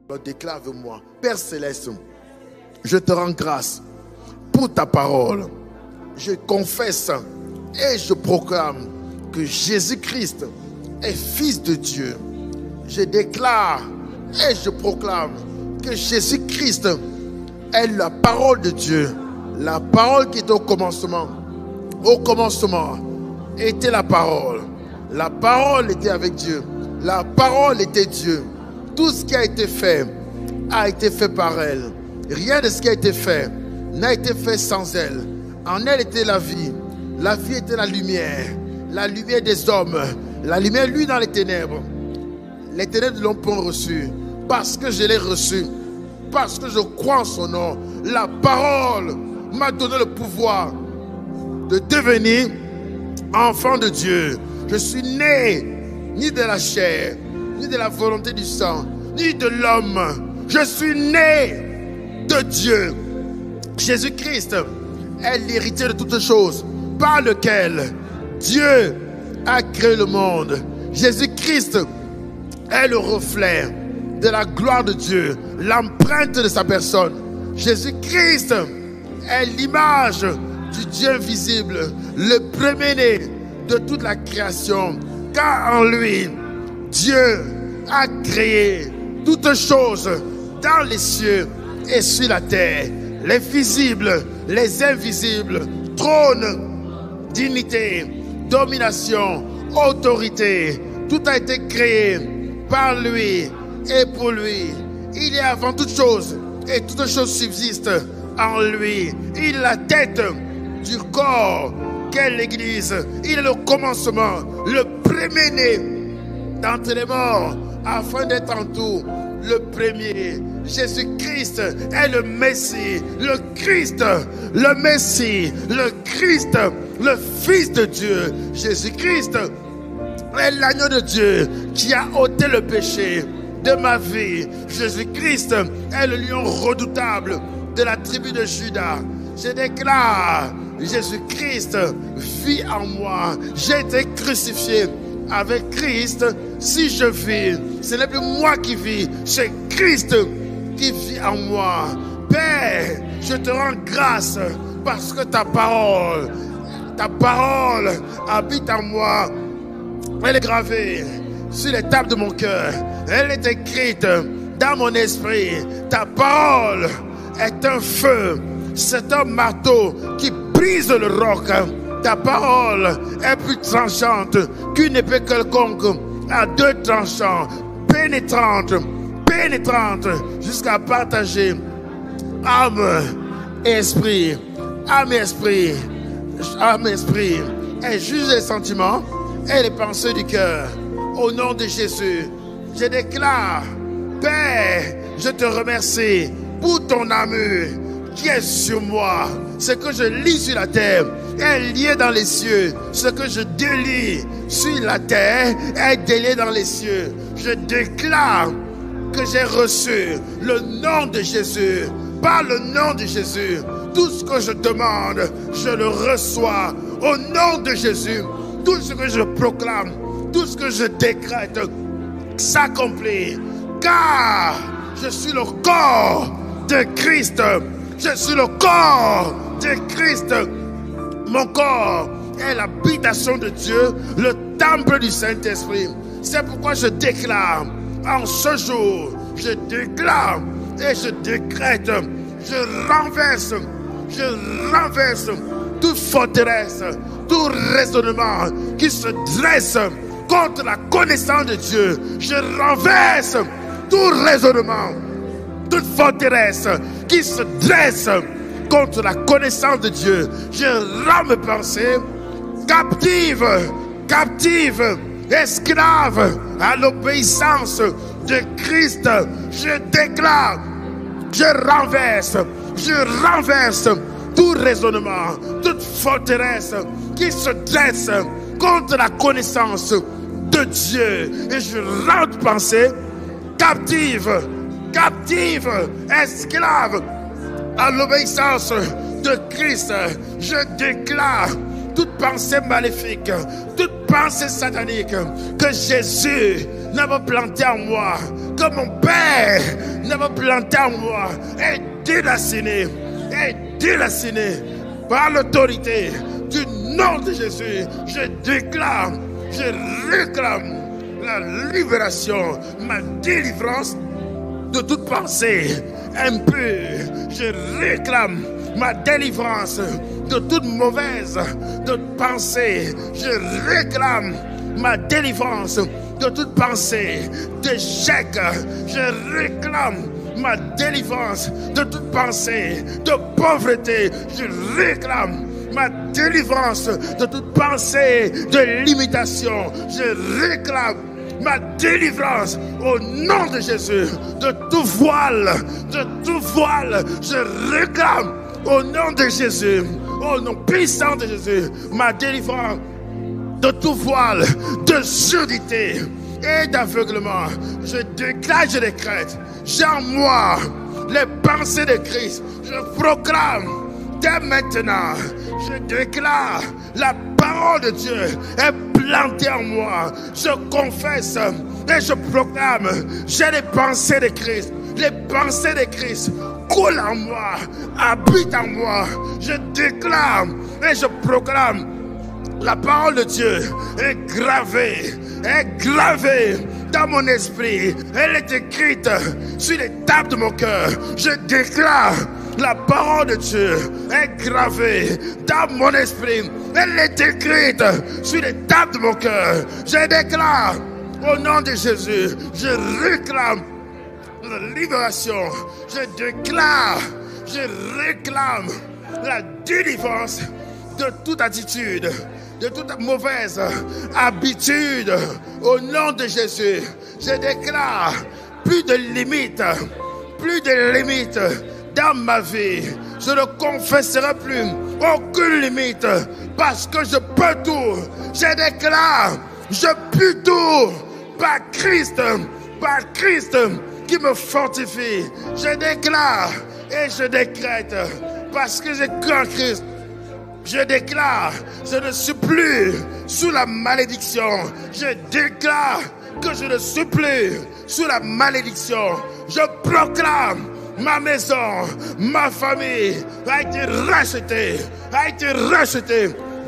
Alors déclare avec moi. Père Céleste, je te rends grâce pour ta parole. Je confesse et je proclame que Jésus-Christ est Fils de Dieu. Je déclare et je proclame que Jésus-Christ est la parole de Dieu. La parole qui est au commencement. Au commencement était la parole. La parole était avec Dieu. La parole était Dieu. Tout ce qui a été fait par elle. Rien de ce qui a été fait n'a été fait sans elle. En elle était la vie. La vie était la lumière des hommes. La lumière, lui, dans les ténèbres. Les ténèbres ne l'ont pas reçu. Parce que je l'ai reçu. Parce que je crois en son nom. La parole m'a donné le pouvoir de devenir enfant de Dieu. Je suis né ni de la chair, ni de la volonté du sang, ni de l'homme. Je suis né de Dieu. Jésus-Christ est l'héritier de toutes choses par lequel Dieu a créé le monde. Jésus-Christ est le reflet de la gloire de Dieu, l'empreinte de sa personne. Jésus-Christ est l'image du Dieu invisible, le premier-né de toute la création. Car en lui, Dieu a créé toutes choses dans les cieux et sur la terre, les visibles, les invisibles, trône, dignité, domination, autorité. Tout a été créé par lui et pour lui. Il est avant toute chose et toutes choses subsistent en lui. Il est la tête du corps qu'est l'Église. Il est le commencement, le premier-né d'entre les morts, afin d'être en tout le premier. Jésus-Christ est le Messie, le Christ, le Messie, le Christ, le Fils de Dieu. Jésus-Christ est l'agneau de Dieu qui a ôté le péché de ma vie. Jésus-Christ est le lion redoutable de la tribu de Juda. Je déclare, Jésus-Christ vit en moi. J'ai été crucifié avec Christ. Si je vis, ce n'est plus moi qui vis, c'est Christ qui vit en moi. Père, je te rends grâce parce que ta parole habite en moi. Elle est gravée sur les tables de mon cœur. Elle est écrite dans mon esprit. Ta parole est un feu. C'est un marteau qui brise le roc. Ta parole est plus tranchante qu'une épée quelconque à deux tranchants, pénétrante jusqu'à partager âme et esprit, et juge les sentiments et les pensées du cœur. Au nom de Jésus, je déclare, Père, je te remercie pour ton amour qui est sur moi. Ce que je lis sur la terre est lié dans les cieux. Ce que je délie sur la terre est délié dans les cieux. Je déclare que j'ai reçu le nom de Jésus. Par le nom de Jésus, tout ce que je demande, je le reçois. Au nom de Jésus, tout ce que je proclame, tout ce que je décrète s'accomplit. Car je suis le corps de Christ. Je suis le corps de Christ. Mon corps est l'habitation de Dieu, le temple du Saint-Esprit. C'est pourquoi je déclare en ce jour, je déclare et je décrète, je renverse toute forteresse, tout raisonnement qui se dresse contre la connaissance de Dieu. Je renverse tout raisonnement, toute forteresse qui se dresse contre la connaissance de Dieu. Je rends mes pensées captives, esclaves à l'obéissance de Christ. Je déclare, je renverse tout raisonnement, toute forteresse qui se dresse contre la connaissance de Dieu. Et je rends pensées captives, esclaves à l'obéissance de Christ. Je déclare toute pensée maléfique, toute pensée satanique que Jésus n'a pas plantée en moi, que mon Père n'avait planté en moi est déraciné, par l'autorité du nom de Jésus. Je déclare, je réclame la libération, ma délivrance de toute pensée impure. Je réclame ma délivrance de toute mauvaise pensée. Je réclame ma délivrance de toute pensée d'échec. Je réclame ma délivrance de toute pensée de pauvreté. Je réclame ma délivrance de toute pensée de limitation. Je réclame ma délivrance au nom de Jésus de tout voile, je réclame au nom de Jésus, au nom puissant de Jésus, ma délivrance de tout voile, de surdité et d'aveuglement. Je déclare, je décrète, j'ai en moi les pensées de Christ. Je proclame dès maintenant, je déclare la parole de Dieu est plantée en moi. Je confesse et je proclame, j'ai les pensées de Christ. Les pensées de Christ coulent en moi, habitent en moi. Je déclare et je proclame, la parole de Dieu est gravée dans mon esprit. Elle est écrite sur les tables de mon cœur. Je déclare, la parole de Dieu est gravée dans mon esprit. Elle est écrite sur les tables de mon cœur. Je déclare, au nom de Jésus, je réclame la libération. Je réclame la délivrance de toute attitude, de toute mauvaise habitude. Au nom de Jésus, je déclare plus de limites dans ma vie. Je ne confesserai plus aucune limite parce que je peux tout. Je déclare, je peux tout par Christ qui me fortifie. Je déclare et je décrète parce que j'ai cru en Christ. Je déclare, je ne suis plus sous la malédiction. Je déclare que je ne suis plus sous la malédiction. Je proclame, ma maison, ma famille a été rachetée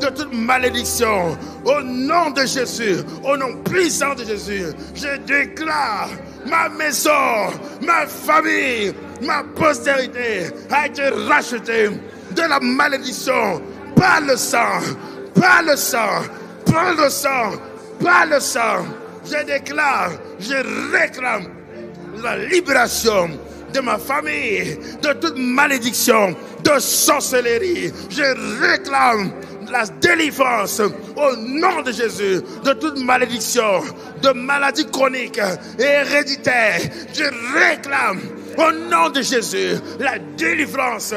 de toute malédiction. Au nom de Jésus, au nom puissant de Jésus, je déclare, ma maison, ma famille, ma postérité a été rachetée de la malédiction. Par le sang. Je déclare, je réclame la libération de ma famille de toute malédiction, de sorcellerie. Je réclame la délivrance au nom de Jésus de toute malédiction, de maladie chronique et héréditaire. Je réclame au nom de Jésus la délivrance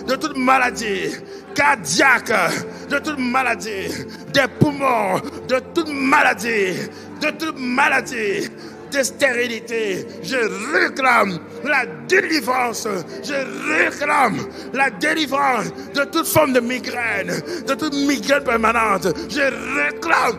de toute maladie cardiaque, de toute maladie des poumons, de toute maladie de stérilité. Je réclame la délivrance. Je réclame la délivrance de toute forme de migraine, de toute migraine permanente. Je réclame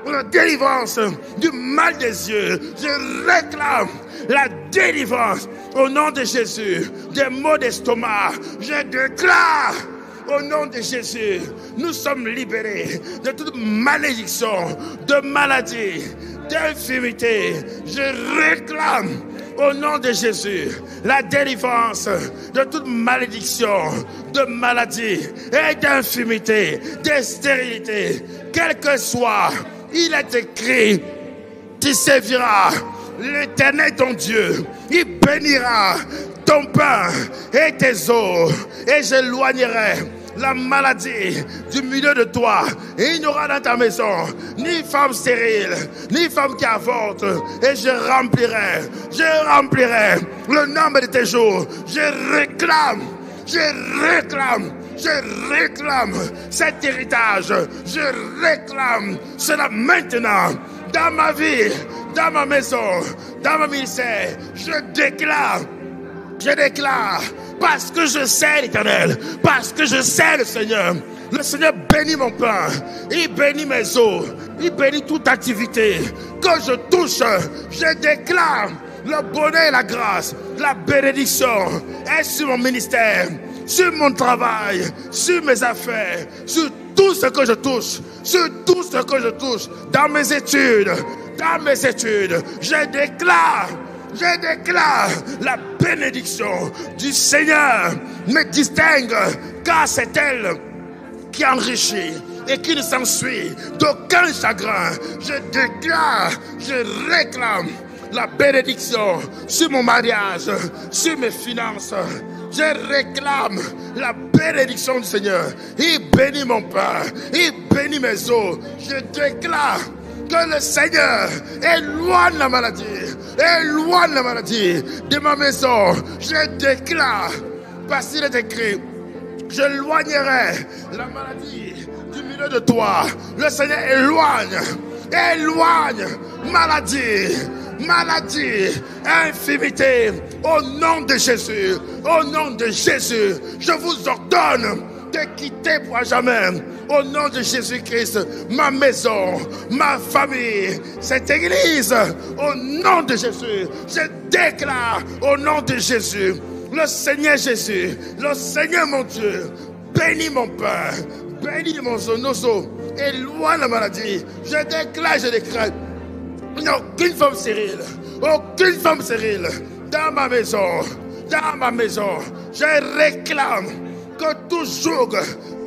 la délivrance du mal des yeux. Je réclame la délivrance au nom de Jésus des maux d'estomac. Je déclare au nom de Jésus, nous sommes libérés de toute malédiction, de maladie, d'infirmité. Je réclame au nom de Jésus la délivrance de toute malédiction, de maladie et d'infirmité, de stérilité. Quel que soit, il est écrit, tu serviras l'Éternel ton Dieu, il bénira ton pain et tes eaux, et j'éloignerai la maladie du milieu de toi. Et il n'y aura dans ta maison ni femme stérile, ni femme qui avorte. Et je remplirai le nombre de tes jours. Je réclame cet héritage. Je réclame cela maintenant dans ma vie, dans ma maison, dans mon ministère. Je déclare, parce que je sais l'Éternel, parce que je sais le Seigneur. Le Seigneur bénit mon pain, il bénit mes eaux, il bénit toute activité que je touche, je déclare le bonheur et la grâce, la bénédiction est sur mon ministère, sur mon travail, sur mes affaires, sur tout ce que je touche, sur tout ce que je touche, dans mes études, je déclare la bénédiction du Seigneur me distingue, car c'est elle qui enrichit et qui ne s'ensuit d'aucun chagrin. Je déclare, je réclame la bénédiction sur mon mariage, sur mes finances. Je réclame la bénédiction du Seigneur. Il bénit mon pain, il bénit mes eaux. Je déclare que le Seigneur éloigne la maladie de ma maison. Je déclare, parce qu'il est écrit, je éloignerai la maladie du milieu de toi. Le Seigneur éloigne maladie, infirmité, au nom de Jésus, je vous ordonne de quitter pour jamais, au nom de Jésus-Christ, ma maison, ma famille, cette église, au nom de Jésus. Je déclare au nom de Jésus, le Seigneur Jésus, le Seigneur mon Dieu, bénis mon Père, bénis nos os, éloigne la maladie. Je déclare, il n'y a aucune femme stérile dans ma maison, je réclame que tout joug,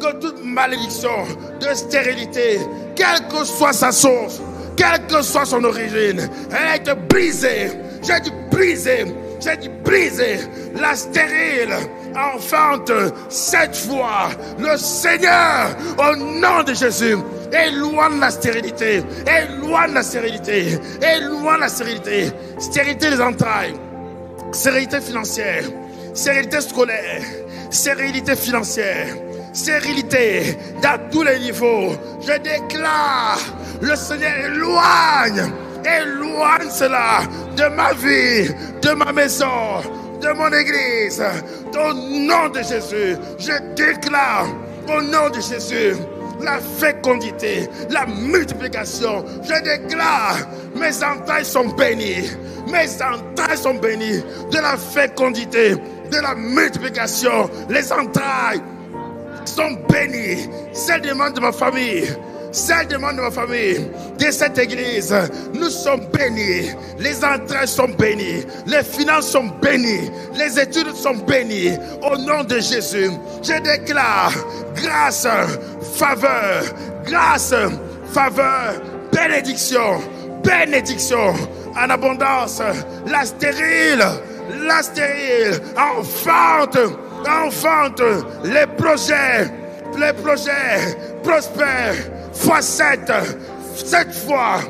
que toute malédiction de stérilité, quelle que soit sa source, quelle que soit son origine, elle a été brisée. J'ai dit briser, la stérile enfante 7 fois. Le Seigneur, au nom de Jésus, éloigne la stérilité, stérilité des entrailles, stérilité financière, stérilité scolaire, stérilité financière, stérilité dans tous les niveaux. Je déclare, le Seigneur éloigne cela de ma vie, de ma maison, de mon église. Au nom de Jésus, je déclare au nom de Jésus la fécondité, la multiplication. Je déclare, mes entrailles sont bénies, de la fécondité, de la multiplication. Les entrailles sont bénies. Celles des membres de ma famille, de cette église, nous sommes bénis. Les entrailles sont bénies, les finances sont bénies, les études sont bénies. Au nom de Jésus, je déclare grâce, faveur, bénédiction en abondance. La stérile enfante les projets prospèrent. Fois 7 fois,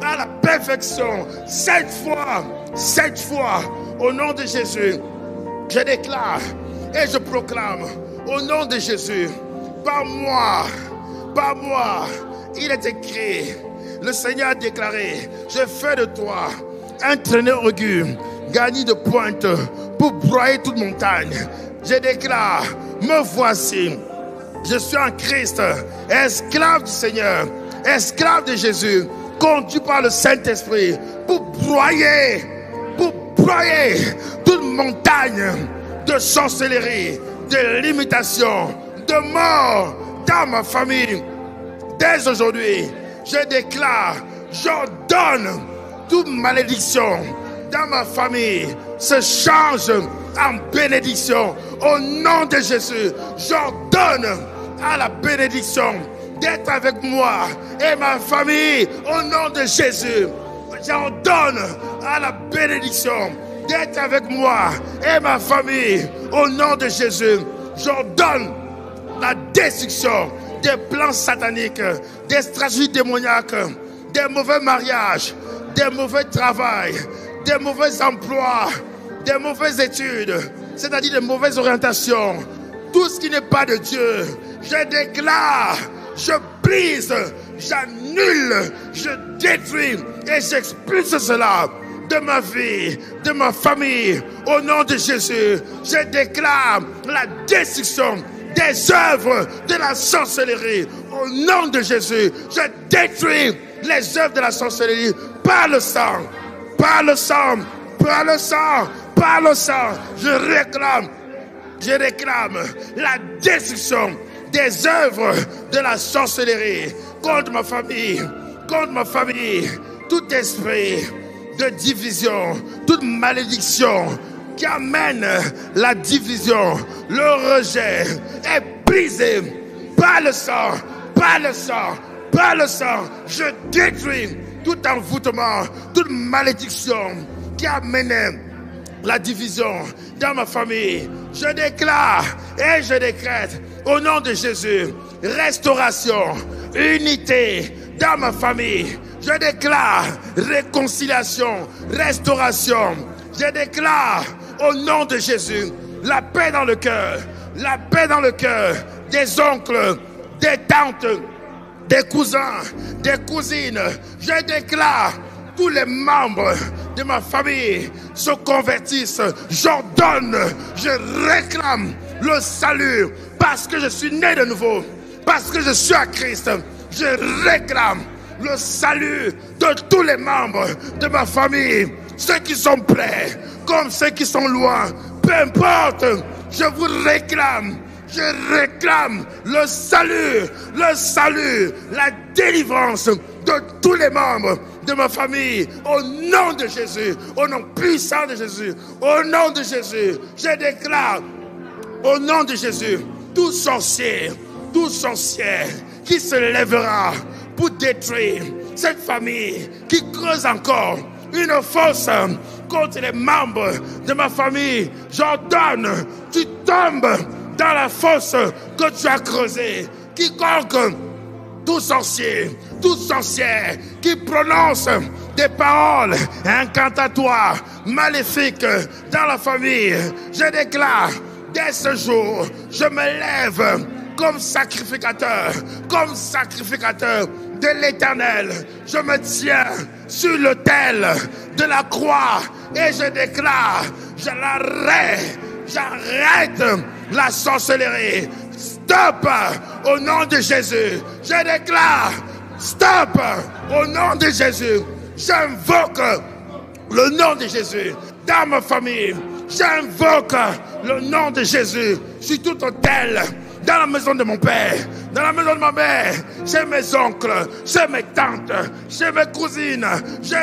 à la perfection, 7 fois, au nom de Jésus, je déclare et je proclame, au nom de Jésus, par moi, il est écrit, le Seigneur a déclaré, je fais de toi un traîneur aigu, garni de pointe, pour broyer toute montagne. Je déclare, me voici, je suis en Christ, esclave du Seigneur, esclave de Jésus, conduit par le Saint-Esprit pour broyer toute montagne de sorcellerie, de limitation, de mort dans ma famille. Dès aujourd'hui, je déclare, j'ordonne toute malédiction dans ma famille se change en bénédiction. Au nom de Jésus, j'ordonne à la bénédiction d'être avec moi et ma famille. Au nom de Jésus, j'ordonne à la bénédiction d'être avec moi et ma famille. Au nom de Jésus, j'ordonne la destruction des plans sataniques, des stratégies démoniaques, des mauvais mariages, des mauvais travails, des mauvais emplois, des mauvaises études, c'est-à-dire des mauvaises orientations. Tout ce qui n'est pas de Dieu, je déclare, je brise, j'annule, je détruis et j'expulse cela de ma vie, de ma famille. Au nom de Jésus, je déclare la destruction des œuvres de la sorcellerie. Au nom de Jésus, je détruis les œuvres de la sorcellerie par le sang, par le sang, par le sang, par le sang. Je réclame la destruction des œuvres de la sorcellerie contre ma famille, tout esprit de division, toute malédiction qui amène la division, le rejet est brisé par le sang, par le sang, par le sang. Je détruis tout envoûtement, toute malédiction qui amène la division dans ma famille. Je déclare et je décrète au nom de Jésus, restauration, unité dans ma famille. Je déclare réconciliation, restauration. Je déclare au nom de Jésus la paix dans le cœur, la paix dans le cœur des oncles, des tantes, des cousins, des cousines. Je déclare tous les membres de ma famille se convertissent. J'ordonne, je réclame le salut parce que je suis né de nouveau, parce que je suis à Christ. Je réclame le salut de tous les membres de ma famille, ceux qui sont près comme ceux qui sont loin. Peu importe, je vous réclame. Je réclame le salut, la délivrance de tous les membres de ma famille, au nom de Jésus, au nom puissant de Jésus, au nom de Jésus. Je déclare, au nom de Jésus, tout sorcier qui se lèvera pour détruire cette famille, qui creuse encore une fosse contre les membres de ma famille, j'ordonne, tu tombes dans la fosse que tu as creusée. Quiconque, tout sorcier qui prononce des paroles incantatoires, maléfiques dans la famille, je déclare, dès ce jour, je me lève comme sacrificateur de l'Éternel. Je me tiens sur l'autel de la croix et je déclare, j'arrête la sorcellerie. Stop au nom de Jésus. Je déclare, stop au nom de Jésus. J'invoque le nom de Jésus dans ma famille. J'invoque le nom de Jésus sur tout autel, dans la maison de mon père, dans la maison de ma mère, chez mes oncles, chez mes tantes, chez mes cousines. Je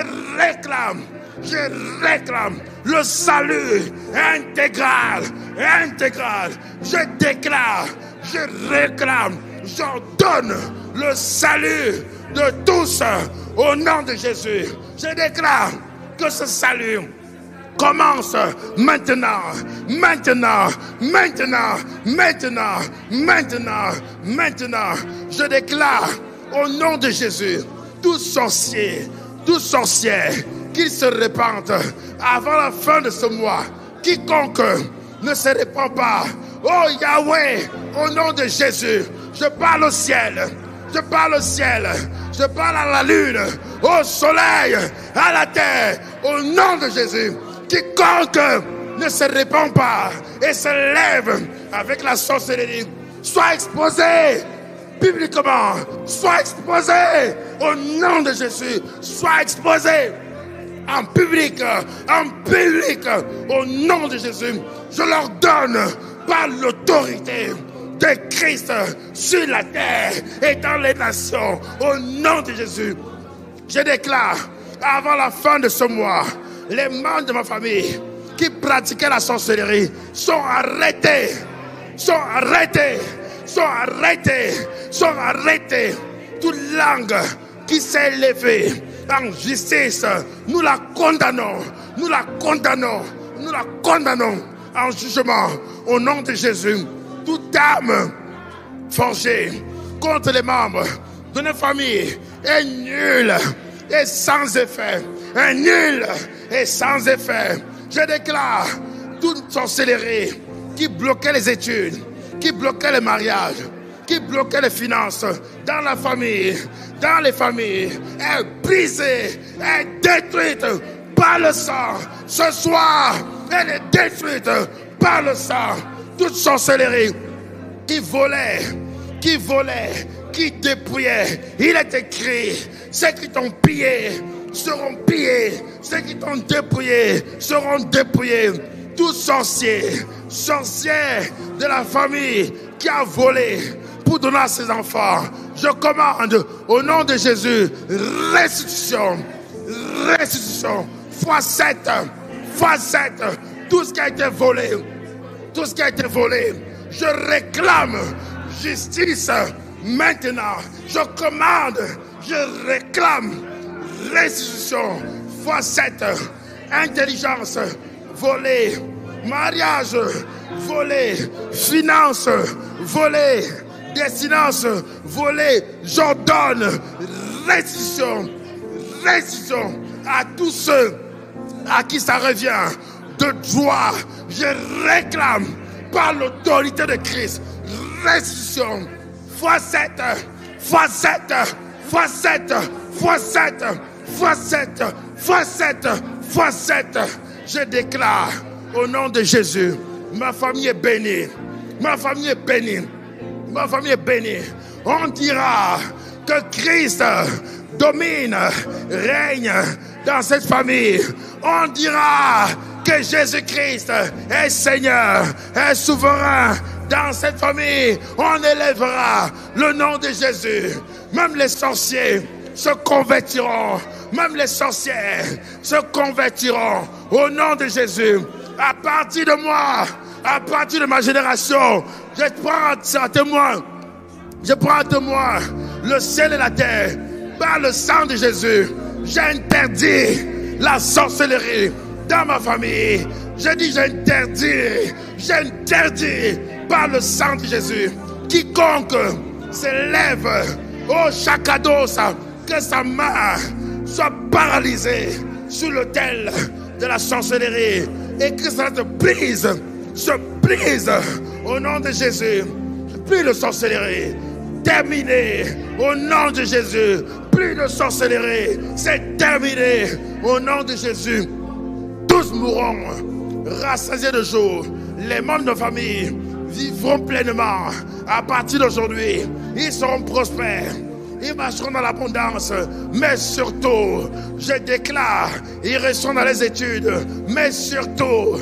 réclame le salut intégral. Je déclare, je réclame, j'ordonne le salut de tous au nom de Jésus. Je déclare que ce salut commence maintenant. Je déclare au nom de Jésus, tout sorcier, qu'il se répande avant la fin de ce mois. Quiconque ne se répand pas, oh Yahweh, au nom de Jésus, je parle au ciel, je parle à la lune, au soleil, à la terre, au nom de Jésus. Quiconque ne se répand pas et se lève avec la sorcellerie, soit exposé publiquement, soit exposé au nom de Jésus, soit exposé en public, au nom de Jésus. Je leur donne par l'autorité de Christ sur la terre et dans les nations, au nom de Jésus. Je déclare, avant la fin de ce mois, les membres de ma famille qui pratiquaient la sorcellerie sont arrêtés. Toute langue qui s'est élevée en justice, nous la condamnons en jugement au nom de Jésus. Toute âme forgée contre les membres de nos familles est nulle et sans effet. Je déclare toute sorcellerie qui bloquait les études, qui bloquait les mariages, qui bloquait les finances dans la famille, dans les familles, est brisée, est détruite par le sang. Ce soir, elle est détruite par le sang. Toute sorcellerie qui volaient, qui dépouillaient. Il est écrit, ceux qui t'ont pillé seront pillés, ceux qui t'ont dépouillé seront dépouillés. Tout sorcier de la famille qui a volé pour donner à ses enfants, je commande au nom de Jésus, restitution, fois 7, tout ce qui a été volé, je réclame justice maintenant, je commande, je réclame restitution, fois 7, intelligence volée, mariage volé, finance volée, destinance volée, j'ordonne restitution à tous ceux à qui ça revient de droit. Je réclame par l'autorité de Christ restitution, fois 7, fois 7, fois 7, fois 7, fois 7, fois 7, fois 7. Je déclare au nom de Jésus, ma famille est bénie, ma famille est bénie, ma famille est bénie. On dira que Christ domine, règne dans cette famille. On dira que Jésus-Christ est Seigneur, est souverain dans cette famille. On élèvera le nom de Jésus. Même les sorciers se convertiront. Même les sorcières se convertiront au nom de Jésus. À partir de moi, à partir de ma génération, je prends un témoin le ciel et la terre. Par le sang de Jésus, j'interdis la sorcellerie dans ma famille. Je dis j'interdis par le sang de Jésus. Quiconque s'élève au chakados, que sa main soit paralysée sur l'autel de la sorcellerie et que ça se brise au nom de Jésus. Plus de sorcellerie, terminé au nom de Jésus. Plus de sorcellerie, c'est terminé au nom de Jésus. Tous mourront rassasiés de jour. Les membres de nos familles vivront pleinement à partir d'aujourd'hui. Ils seront prospères. Ils marcheront dans l'abondance, mais surtout, je déclare, ils resteront dans les études, mais surtout,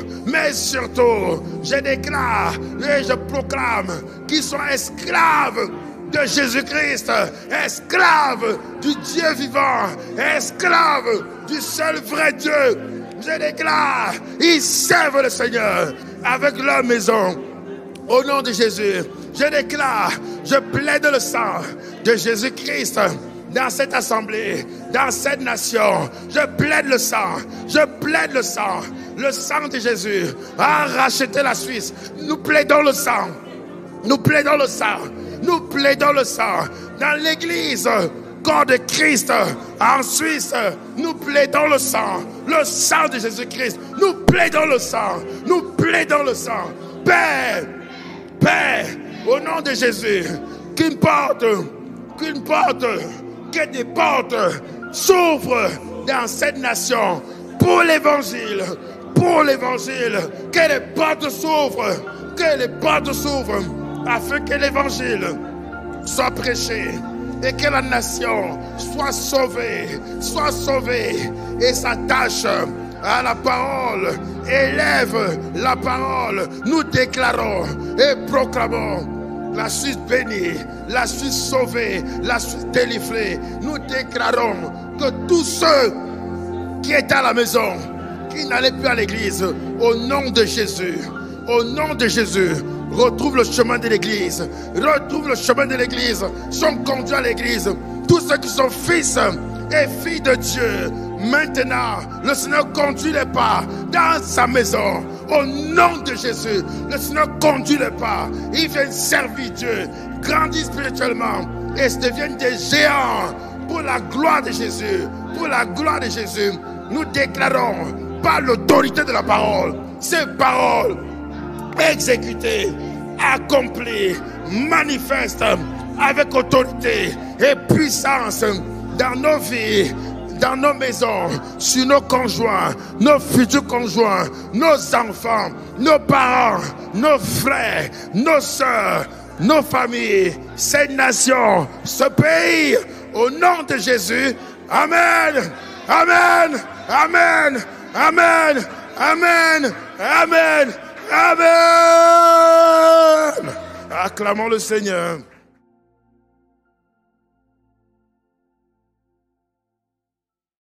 je déclare et je proclame qu'ils sont esclaves de Jésus-Christ, esclaves du Dieu vivant, esclaves du seul vrai Dieu. Je déclare, ils servent le Seigneur avec leur maison. Au nom de Jésus, je déclare, je plaide le sang de Jésus-Christ dans cette assemblée, dans cette nation. Je plaide le sang le sang de Jésus a racheté la Suisse. Nous plaidons le sang dans l'église corps de Christ en Suisse. Nous plaidons le sang de Jésus-Christ. Nous plaidons le sang. Père, au nom de Jésus, qu'une porte, que des portes s'ouvrent dans cette nation pour l'évangile, que les portes s'ouvrent, afin que l'évangile soit prêché et que la nation soit sauvée et s'attache à la parole, élève la parole. Nous déclarons et proclamons la Suisse bénie, la Suisse sauvée, la Suisse délivrée. Nous déclarons que tous ceux qui étaient à la maison, qui n'allaient plus à l'église, au nom de Jésus, retrouvent le chemin de l'église, sont conduits à l'église. Tous ceux qui sont fils et filles de Dieu, maintenant, le Seigneur conduit les pas dans sa maison. Au nom de Jésus, le Seigneur conduit les pas. Ils viennent servir Dieu, grandir spirituellement et se deviennent des géants pour la gloire de Jésus. Nous déclarons par l'autorité de la parole, ces paroles exécutées, accomplies, manifestes avec autorité et puissance dans nos vies, dans nos maisons, sur nos conjoints, nos futurs conjoints, nos enfants, nos parents, nos frères, nos sœurs. nos familles, cette nation, ce pays, au nom de Jésus. Amen, amen, amen, amen, amen, amen, amen. Acclamons le Seigneur.